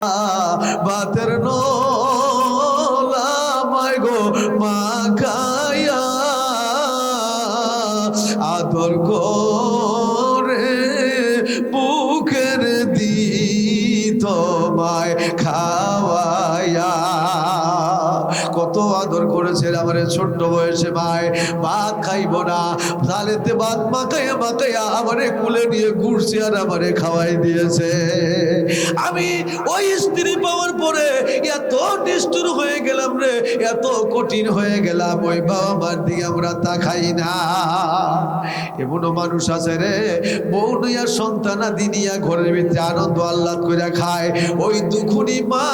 বাতের নোলামায় গো মাখায়া আদর করে বুকের দিত মায় খাওয়ায়া। কত আদর করেছে আমার ছোট্ট বয়সে মায়। ভাত খাইব না, তালেতে ভাত মাখাইয়া মাখাইয়া আমারে কুলে নিয়ে ঘুরছি আর আমারে খাওয়াই দিয়েছে। আমি ওই স্ত্রী পাওয়ার পরে এত নিষ্ঠুর হয়ে গেলাম রে, এত কঠিন হয়ে গেলাম, ওই বাবা মার দিকে আমরা তাকাই না। এমনও মানুষ আছে রে, বউ নিয়া সন্তানাদি নিয়া ঘরের ভিতরে আনন্দ আহ্লাদ করে খায়, ওই দুখুনি মা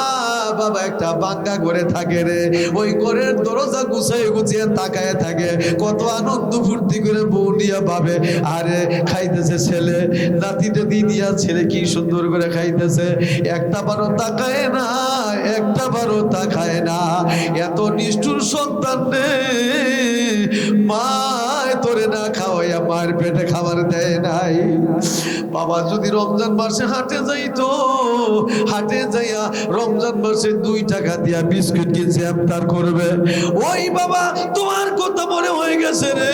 বাবা একটা বাঙ্গা করে থাকে রে, ওই ঘরের দরজা গুছাই গুছিয়ে তাকায় থাকে, কত আনন্দ ফুর্তি করে বউ নিয়া ভাবে আরে খাইতেছে ছেলে, নাতিটা দিয়া ছেলে কি সুন্দর করে খাইতেছে, একটা বারো তাকায় না, একটা বারো তাকায় না। এত নিষ্ঠুর সন্তান রে, মায় তোরে না খাওয়াইয়া মায়ের পেটে খাবার দেয় নাই। বাবা যদি রমজান মাসে হাটে যাইতো, হাটে যাইয়া রমজান মাসে 2 টাকা দিয়া বিস্কুট কিনছে ইফতার করবে, ওই বাবা তোমার কথা মনে হয়ে গেছে রে,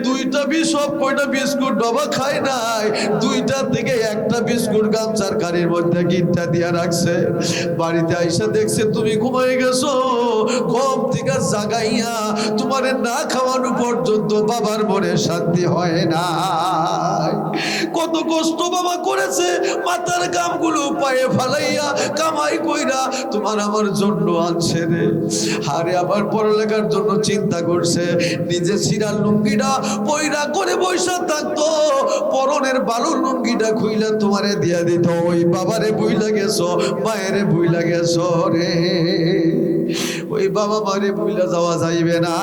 2টা সব কয়টা বিস্কুট বাবা খায় নাই, 2টা থেকে একটা বিস্কুট গামছার কারির মধ্যে গিটটা দিয়া রাখছে। বাড়িতে আইসা দেখছে তুমি ঘুমাই গেছো, ঘুম থেকে জাগাইয়া তোমারে না খাওয়ানো পর্যন্ত বাবার মনে শান্তি হয় না। কত কষ্ট বাবা করেছে, মাথার কামগুলো পায়ে ফালাইয়া কামাই কইরা তোমার আমার জন্য আনছে রে। আরে আবার পড়ালেখার জন্য চিন্তা করছে, নিজে ছিঁড়ার লুঙ্গিটা পয়রা করে বৈশা থাকতো, পরনের বালুর লুঙ্গিটা খুইলা তোমারে দিয়া দিত। ওই বাবারে বুইলা গেছো, মায়েরে বুইলা গেছো রে। ওই বাবা মারে বুইলা যাওয়া যাইবে না,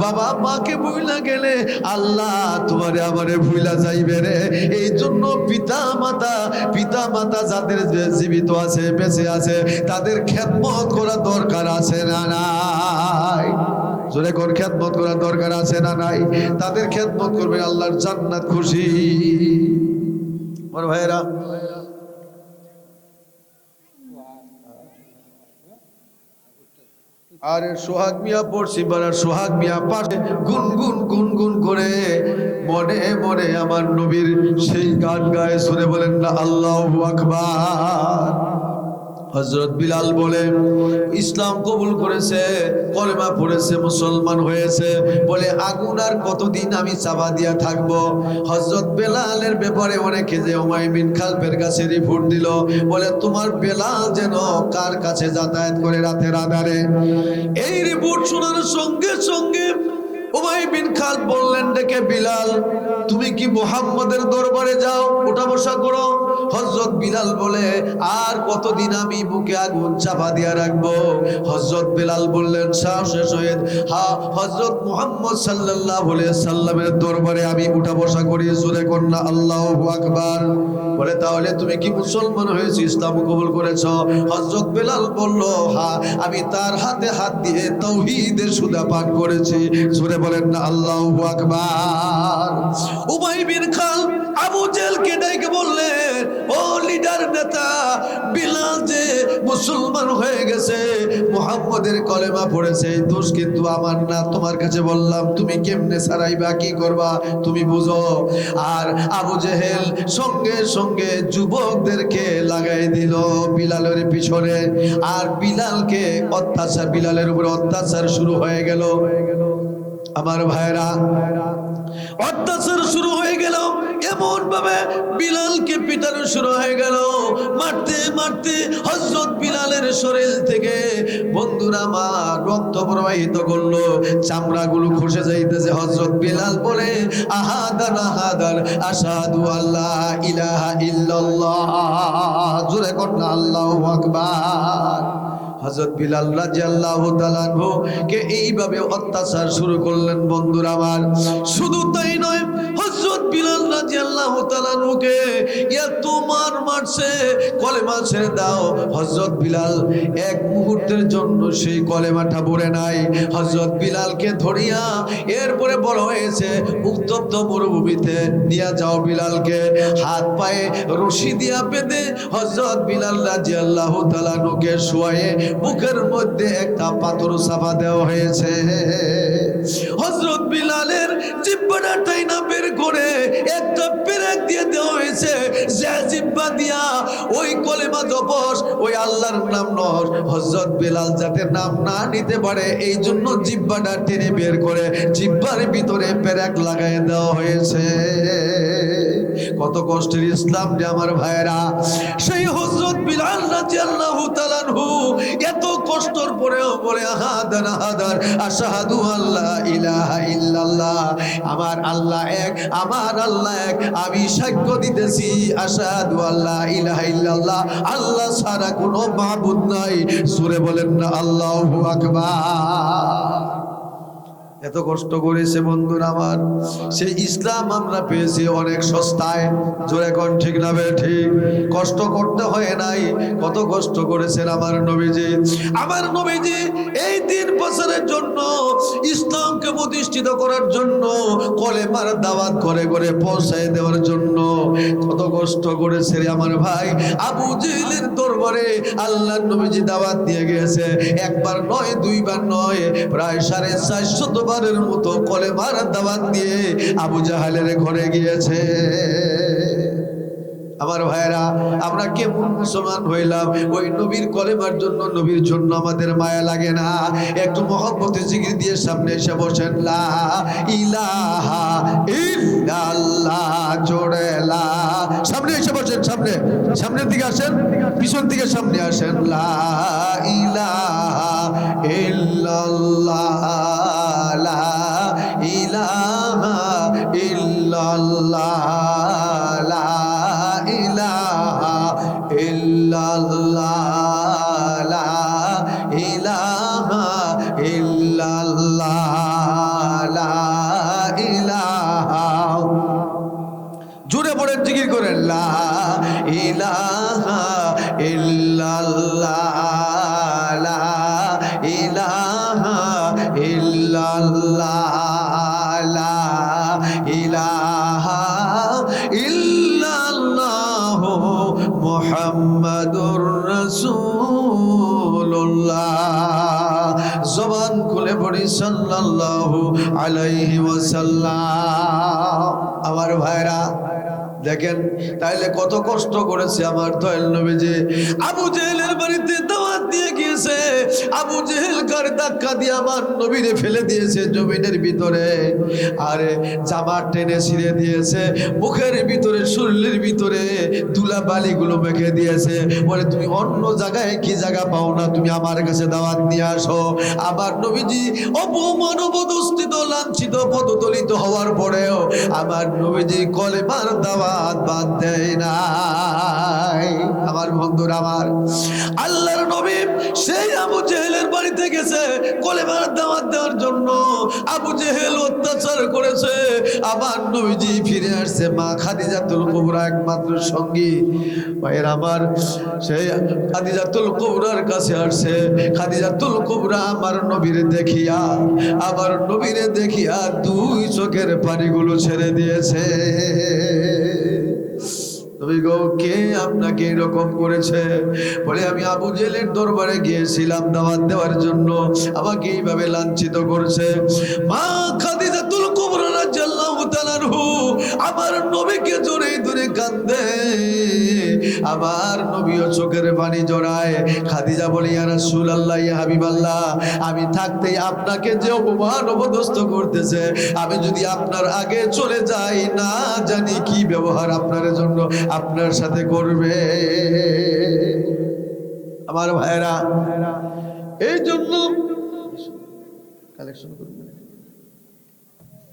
বাবা মাকে বুইলা গেলে আল্লাহ তোমারে আমারে ভুইলা যাইবে রে। এই জন্য পিতা মাতা যাদের জীবিত আছে, বেঁচে আছে, তাদের খেদমত করা দরকার আছে না নাই? জোরে কোন খেদমত করার দরকার আছে না নাই? তাদের খেদমত করবে, আল্লাহর জান্নাত খুশি। আমার ভাইয়েরা, আরে সোহাগ মিয়া পড়ছি বাড়ার, সোহাগ মিয়া পাশে গুনগুন গুনগুন করে মনে মনে আমার নবীর সেই গান গায়ে, শুনে বলেন না আল্লাহু আকবার। হযরত বিলাল বলে ইসলাম কবুল করেছে, কলেমা পড়েছে, মুসলমান হয়েছে, বলে আগুন আর কতদিন আমি চাপা দিয়া থাকবো। হযরত বেলালের ব্যাপারে অনেকে যে উমাইয়া বিন খালফের কাছে রিপোর্ট দিল, বলে তোমার বেলাল যেন কার কাছে যাতায়াত করে রাতের আধারে। এই রিপোর্ট শোনার সঙ্গে সঙ্গে উমাইয়া বিন খালফ বললেন ডেকে, বিলাল তুমি কি মুহাম্মদের দরবারে যাও, ওঠা বসা করো। হযরত বিলাল বলে আর কতদিন আমি বুকে আগুন চাপা দিয়া রাখবো। হযরত বিলাল বললেন সাহসে সহিত, হ্যাঁ হযরত মুহাম্মদ সাল্লাল্লাহু আলাইহি সাল্লামের দরবারে আমি উঠা বসা করি। জোরে কন্যা আল্লাহু আকবার। বলে তাহলে তুমি কি মুসলমান হয়েছো, ইসলাম কবুল করেছো? হযরত বিলাল বলল হ্যাঁ, আমি তার হাতে হাত দিয়ে তাওহীদের সুধা পান করেছি। জোরে বলেন না আল্লাহু আকবার। উমাইয়া বিন খালফ আবু জেহেলকে ডেকে বললেন, ও লিডার নেতা, বিলাল যে মুসলমান হয়ে গেছে, মুহাম্মদের কলেমা পড়েছে, এই দোষ কিন্তু আমার না, তোমার কাছে বললাম, তুমি কেমনে ছাড়াইবা, কি করবা তুমি বুঝো। আর আবু জেহেল সঙ্গে সঙ্গে যুবকদেরকে লাগাই দিল বিলালের পিছনে, আর বিলালকে অত্যাচার, বিলালের উপরে অত্যাচার শুরু হয়ে গেল। আমার ভাইরা, অত্যাচার শুরু হয়ে গেল, এমন ভাবে বিলালকে পিটানো শুরু হয়ে গেল। মারতে মারতে হযরত বিলালের শরীর থেকে বন্ধুরা মা রক্ত প্রবাহিত করলো, চামড়াগুলো খসে যাইতেছে। হযরত বিলাল বলে আহাদান আহাদান আশহাদু আল্লা ইলাহা ইল্লাল্লাহ। জোরে কর না আল্লাহু আকবার। হযরত বিলাল রাদিয়াল্লাহু তাআলা আনহু কে এইভাবে অত্যাচার শুরু করলেন। বন্ধুরা আমার, শুধু তাই নয়, হযরত বিলাল রাদিয়াল্লাহু তাআলা আনহুকে এত মারছে, কলেমা ছেড়ে দাও। হযরত বিলাল এক মুহূর্তের জন্য সেই কলেমাটা পড়ে নাই। হযরত বিলালকে ধরিয়া এরপরে বড় হয়েছে উত্তপ্ত মরুভূমিতে নিয়ে যাও। বিলালকে হাত পায়ে রশি দিয়া বেঁধে হযরত বিলাল রাদিয়াল্লাহু তাআলা আনহুকে শোয়ায়ে বুকের মধ্যে একটা পাথর চাপা দেওয়া হয়েছে। হযরত বিলালের জিহ্বাটা টাইনা বের করে একটা পেরেক দিয়ে দেওয়া হয়েছে, যে জিহ্বা দিয়া ওই কলেমা জপস, ওই আল্লাহর নাম নস, হযরত বিলাল যাতে নাম না নিতে পারে এই জন্য জিহ্বাটা টেনে বের করে জিহ্বার ভিতরে পেরেক লাগাই দেওয়া হয়েছে। কত কষ্টের ইসলাম রে আমার ভাইরা। সেই হযরত বিলাল রাদিয়াল্লাহু তাআলা আনহু এত কষ্টর পরেও বলে আহাদান আহাদার আশহাদু আল্লা ইলাহা ইল্লাল্লাহ, আমার আল্লাহ এক, আমার আল্লাহ এক, আমি সাক্ষ্য দিতেছি আশহাদু আল্লা ইলাহা ইল্লাল্লাহ, আল্লাহ ছাড়া কোনো মাবুদ নাই। জোরে বলেন না আল্লাহু আকবার। এত কষ্ট করেছে বন্ধুরা আমার, সেই ইসলাম আমরা পেয়েছি অনেক সস্তায়। জোরে কোন ঠিক না বে ঠিক? কষ্ট করতে হয় নাই। কত কষ্ট করেছেন আমার নবীজি। আমার নবীজি এই 3 বছরের জন্য ইসলামকে প্রতিষ্ঠিত করার জন্য, কলেমার দাওয়াত করে করে পৌঁছায় দেওয়ার জন্য কত কষ্ট করেছে রে আমার ভাই। আবু জেহেলের দরবারে আল্লাহর নবীজি দাওয়াত দিয়ে গেছে, একবার নয়, দুইবার নয়, প্রায় 450 বারের মতো কলেমার দাওয়াত দিয়ে আবু জাহেলের ঘরে গিয়েছে। আমার ভাইরা, আমরা কেমন মুসলমান হইলাম? ওই নবীর কলেমার জন্য, নবীর জন্য আমাদের মায়া লাগে না? একটু মহব্বতে জিকির দিয়ে সামনে এসে বসেন। লা ইলাহা ইল্লাল্লাহ, জোরে লা। সামনে এসে বসেন, সামনে, সামনের দিকে আসেন, পিছন থেকে সামনে আসেন। লা ইলাহা ইল্লাল্লাহ, লা ইলাহা ইল্লাল্লাহ, লা ইলাহা ইল্লাল্লাহ, লা ইলাহা ইল্লাল্লাহ, লা ইলাহা। জোরে পড়েন, জিকির করেন। লা ইলাহা ইল্লাল্লাহ, লা ইলাহা ইল্লাল্লাহ, লা ইলাহা ইল্লাল্লাহ, মুহাম্মাদুর রাসূলুল্লাহ। জবান খুলে পড়ি সাল্লাল্লাহু আলাইহি ওয়াসাল্লাম। আমার ভাইরা দেখেন, তাইলে কত কষ্ট করেছে আমার দয়াল নবীজি। আবু জেহেলের বাড়িতে দাওয়াত দিয়ে গিয়েছে, আবু জেহেল গাড়ি ধাক্কা দিয়ে আমার নবীরে ফেলে দিয়েছে জমিনের ভিতরে, আরে জামা টেনে ছিঁড়ে দিয়েছে, মুখের ভিতরে, শরীরের ভিতরে ধুলা বালিগুলো মেখে দিয়েছে। বলে তুমি অন্য জায়গায় কি জায়গা পাও না, তুমি আমার কাছে দাওয়াত নিয়ে আসো। আমার নবীজি অপমান, অপদস্থিত, লাঞ্ছিত, পদদলিত হওয়ার পরেও আমার নবীজি কলেমার দাওয়াত বাদ দেয় নাই। আমার বন্ধুরা আমার, আল্লাহর নবী সেই আবু জেহেলের বাড়িতে গেছে কলেমার দাওয়াত দেওয়ার জন্য। আবু জেহেল অত্যাচার করেছে, আমার নবীজি ফিরে আসছে মা খাদিজাতুল কুবরা একমাত্র সঙ্গী। ভাইয়ের আমার, সেই খাদিজাতুল কুবরার কাছে আসছে। খাদিজাতুল কুবরা আমার নবীরে দেখিয়া, আমার নবীরে দেখিয়া 2 চোখের পানিগুলো ছেড়ে দিয়েছে। নবী গো, কে আপনাকে এরকম করেছে? বলে আমি আবু জেহেলের দরবারে গিয়েছিলাম দাওয়াত দেওয়ার জন্য, আমাকে এইভাবে লাঞ্ছিত করছে। মা খাদিজাতুল কুবরা রাদিয়াল্লাহু তাআলা আনহু আমার নবীকে জোরে জোরে কাঁদে, আমার নবীও চোখের পানি জড়ায়। খাদিজা বলে, ইয়া রাসূলুল্লাহ, ইয়া হাবিবাল্লাহ, আমি থাকতে আপনাকে যে অপমান অপদস্থ করতেছে, আমি যদি আপনার আগে চলে যাই, না জানি কি ব্যবহার আপনার জন্য, আপনার সাথে করবে। আমার ভাইরা, এই জন্য কালেকশন করবে।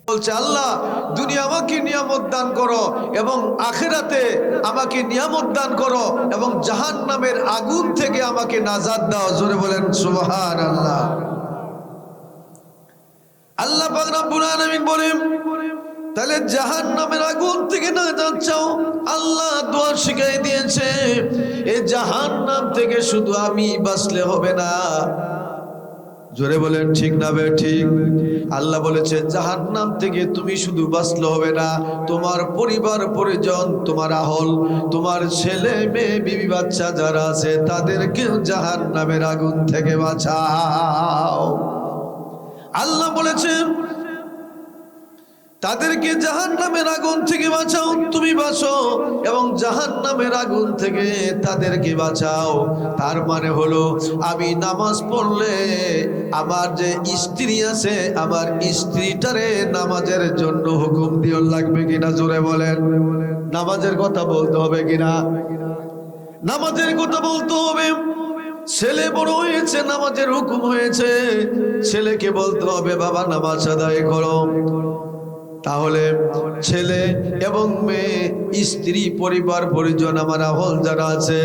বলছে আল্লাহ দুনিয়া আমাকে নিয়ামত দান করো এবং আখিরাতে আমাকে নিয়ামত দান করো এবং জাহান্নামের আগুন থেকে আমাকে নাজাত দাও। জোরে বলেন সুবহানাল্লাহ। আল্লাহ পাক রব্বুল আলামিন বলেন তাহলে জাহান্নামের আগুন থেকে নাজাত চাও। আল্লাহ দোয়া শিখিয়ে দিয়েছে এই জাহান্নাম থেকে শুধু আমি বাঁচলে হবে না। জোরে বলেন ঠিক না বে ঠিক? আল্লাহ বলেছে জাহান্নাম থেকে তুমি শুধু বাঁচলে হবে না, তোমার পরিবার পরিজন, তোমার আহল, তোমার ছেলে মেয়ে বিবি বাচ্চা যারা আছে তাদেরকে জাহান্নামের আগুন থেকে বাঁচাও। আল্লাহ বলেছেন তাদেরকে জাহান্নামের আগুন থেকে বাঁচাও, তুমি বাঁচো এবং জাহান্নামের আগুন থেকে তাদেরকে বাঁচাও। তার মানে হলো আমি নামাজ পড়লে আমার যে স্ত্রী আছে আমার স্ত্রীটারে নামাজের জন্য হুকুম দিও লাগবে কিনা? জোরে বলেন। নামাজের কথা বলতে হবে কিনা? নামাজের কথা বলতে হবে। ছেলে বড় হয়েছে, নামাজের হুকুম হয়েছে, ছেলেকে বলতে হবে বাবা নামাজ আদায় করো। তাহলে ছেলে এবং মেয়ে, স্ত্রী, পরিবার পরিজন, আমার আহল যারা আছে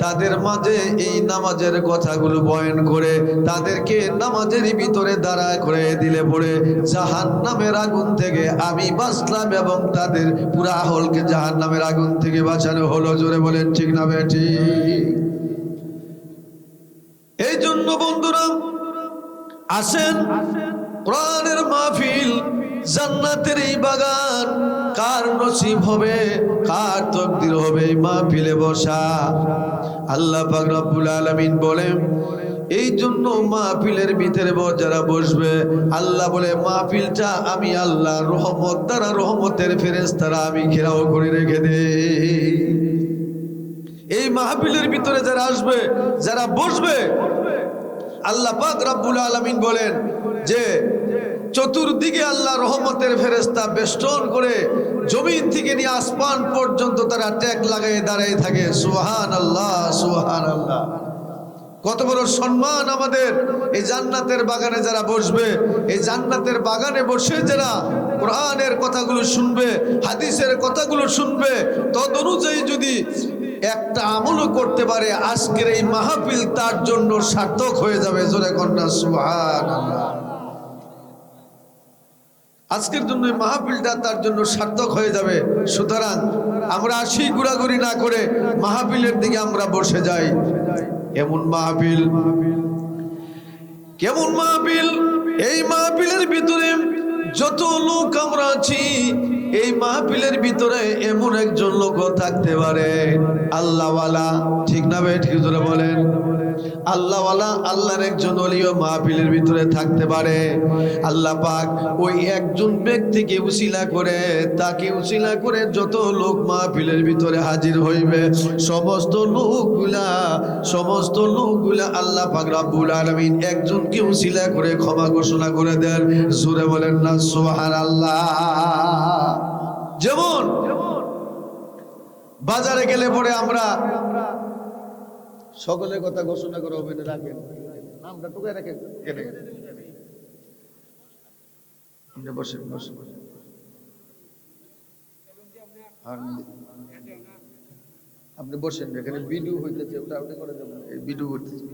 তাদের মাঝে এই নামাজের কথাগুলো বয়ান করে তাদেরকে নামাজের ভিতরে দাঁড়া করে দিলে পরে জাহান্নামের আগুন থেকে আমি বাঁচলাম এবং তাদের পুরা আহলকে জাহান্নামের আগুন থেকে বাঁচানো হলো। জোরে বলেন ঠিক না বেটি? এই জন্য বন্ধুরা আসেন, কোরআনের মাহফিল, জান্নাতের এই বাগান কার নসিব হবে, কার তকদির হবে এই মাহফিলে বসা? আল্লাহ পাক রব্বুল আলামিন বলেন এই জন্য মাহফিলের ভিতরে যারা বসবে আল্লাহ বলে মাহফিলটা আমি আল্লাহ রহমত দ্বারা, রহমতের ফেরেশতারা আমি ঘেরাও করে রেখে দেই। এই মাহফিলের ভিতরে যারা আসবে, যারা বসবে, আল্লাহ পাক রব্বুল আলামিন বলেন যে চতুর্দিকে আল্লাহ রহমতের ফেরেশতা বেষ্টন করে জমিন থেকে নিয়ে আসমান পর্যন্ত তারা ট্যাগ লাগাই দাঁড়িয়ে থাকে। সুবহানাল্লাহ, সুবহানাল্লাহ। কত বড় সম্মান আমাদের! এই জান্নাতের বাগানে যারা বসবে, এই জান্নাতের বাগানে বসে যারা কোরআনের কথাগুলো শুনবে, হাদিসের কথাগুলো শুনবে, তদ অনুযায়ী যদি একটা আমলও করতে পারে আজকের এই মাহফিল তার জন্য সার্থক হয়ে যাবে। জোরে কন্যা সুবহানাল্লাহ। আজকের জন্য মাহফিলটা তার জন্য সার্থক হয়ে যাবে। সুতরাং আমরা আসি ঘোরাঘুরি না করে মাহফিলের দিকে আমরা বসে যাই। এমন মাহফিল, কেমন মাহফিল! এই মাহফিলের ভিতরে যত লোক আমরা আছি, এই মাহফিলের ভিতরে এমন একজন লোক থাকতে পারে আল্লাহওয়ালা। ঠিক না ভাই? ঠিক জোরে বলেন। আল্লাহওয়ালা, আল্লাহর একজন ওলিও মাহফিলের ভিতরে থাকতে পারে। আল্লাহ পাক ওই একজন ব্যক্তিকে উসিলা করে, তাকে উসিলা করে যত লোক মাহফিলের ভিতরে হাজির হইবে সমস্ত লোকগুলা আল্লাহ পাক রব্বুল আলামিন একজনকে উসিলা করে ক্ষমা ঘোষণা করে দেন। জোরে বলেন না সুবহানাল্লাহ। যেমন বাজারে গেলে পরে আমরা সকলের কথা ঘোষণা করে হবে না, রাখেন নামটা টুকে রাখেন, বসেন বসেন। আপনি বসেন, এখানে ভিডিও হইতেছে, ওটা করে যাবেন, ভিডিও করতেছে।